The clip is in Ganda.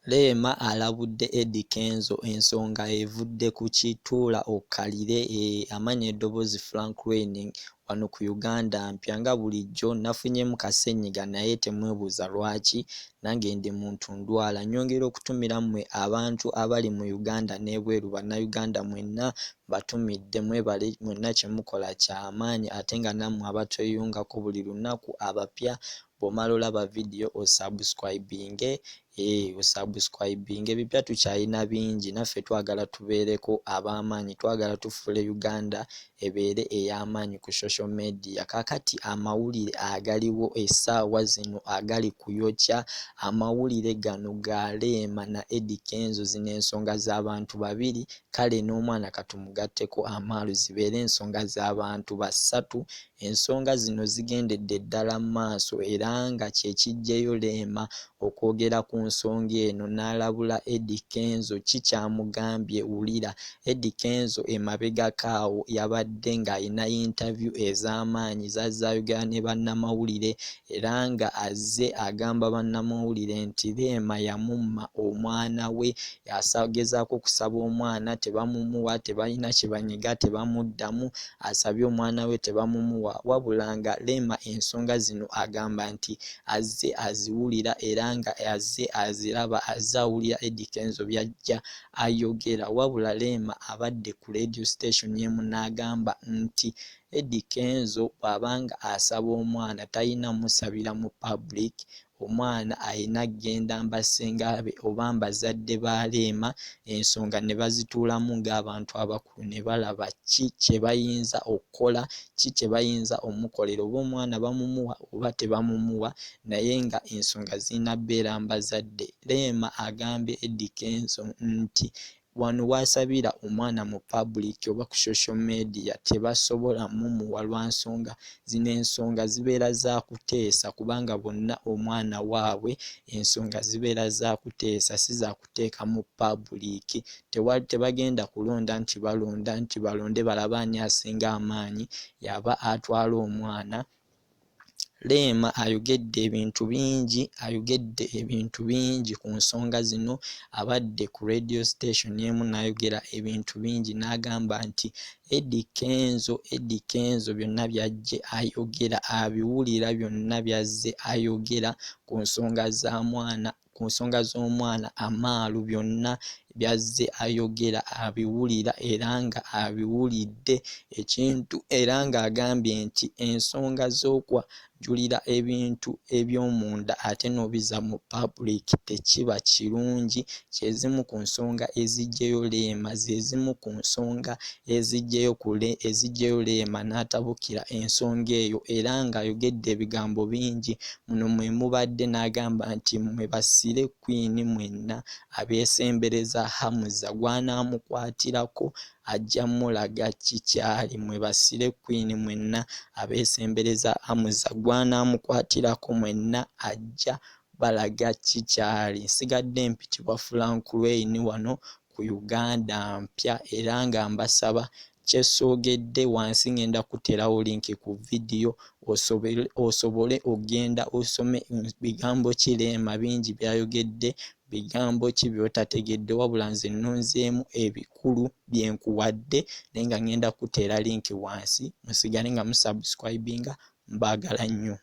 Rema Alabudde Kenzo ensonga evudde ku kituula okkalire amanya eddoboozi Frank Raining wano ku Uganda mpya nga bulijjo nafunyemu kasenyiga naye temwebuuza lwaki nange ndi muntu ndwala. Nyongera okutumira mmwe abantu abali mu Uganda n'ebweru bannayuganda mwenna batumidde mwebale mwenna kye mukola ky'amaanyi ate nga nammwe abatweyungako buli lunaku abapya bw'omala olaba video osubscribinge ebipya tukyalina bingi naffe twagala tubeereko ab'amaanyi twagala tufuule Uganda ebeere ey'amaanyi ku social media. Kakati amawulire agaliwo essaawa zino agali kuyokya amawulire gano ga Rema na Kenzo zino ensonga z'abantu babiri kale n'omwana katumugatteko amaalu zibeere ensonga z'abantu basatu. Ensonga zino zigendedde ddala maaso era nga kye kiggyeyo Rema okwogera ku nsonga eno n'alabula Kenzo kikyamugambye wulira. Kenzo emabegakaawo yabadde ng'alina interview ez'amaanyi z'azaayogera ne bannamawulire era nga azze agamba bannamawulire nti Rema yamumma omwana we yagezaako kusaba omwana tebamumuwa, tebalina kye banyiga tebamuddamu, asabye omwana we tebamumuwa wabula nga Rema ensonga zino agamba nti azze aziwulira era nga azze aziraba azze awulira Kenzo byajja ayogera wabula Rema abadde ku radio station y'emu n'agamba nti Kenzo bw'abanga asaba omwana talina musabira mu public, omwana ayina genda mbasengabe oba mbazadde ba Rema ensonga ne bazituulamu ng'abantu abakulu ne balaba ki kye bayinza okukola, ki kye bayinza omukolera oba omwana bamumuwa oba tebamumuwa naye nga ensonga zirina bbeera mbazadde. Rema agambye Kenzo nti wano wasabira omwana mu public oba ku social media tebasobola mumuwa lwa nsonga zino ensonga zibeera za kuteesa kubanga bonna omwana waabwe ensonga zibeera za kuteesa si za kuteeka mu public. Tebagenda kulonda nti balonde balabe ani asinga amaanyi yaba atwala omwana. Rema ayogedde ebintu bingi ku nsonga zino abadde ku radio station y'emu n'ayogera ebintu bingi n'agamba nti Kenzo byonna byajje ayogera abiwulira byonna byazze ayogera ku nsonga z'omwana amaalu byonna byazze ayogera abiwulira era nga abiwulidde ekintu era nga agambye nti ensonga z'okwanjulira ebintu eby'omunda ate n'obiza mu public tekiba kirungi. Kyezimu ku nsonga eziggyeyo Rema zezimu ku nsonga eziggyeyo Rema n'atabukira ensonga eyo era ng'ayogedde ebigambo bingi muno mwe mubadde n'agamba nti mwe basire Queen mwenna abeesembereza Hamuza gwanamukwatirako ajja mulaga kikyali. Mwe basire Queen mwenna abeesembereza Hamuza gwanamukwatirako mwenna ajja balaga kikyali. Nsigadde mpitibwa Frank Raining wano ku Uganda mpya era nga mbasaba kyesoogedde wansi ngenda kuterawo linki ku video osobole ogenda osome bigambo ki Rema bingi byayogedde bigambo ki by'otategedde wabula nze nnonzeemu ebikulu bye nkuwadde naye nga ngenda kuteera linki wansi musigale nga musubscribinga mbaagala nnyo.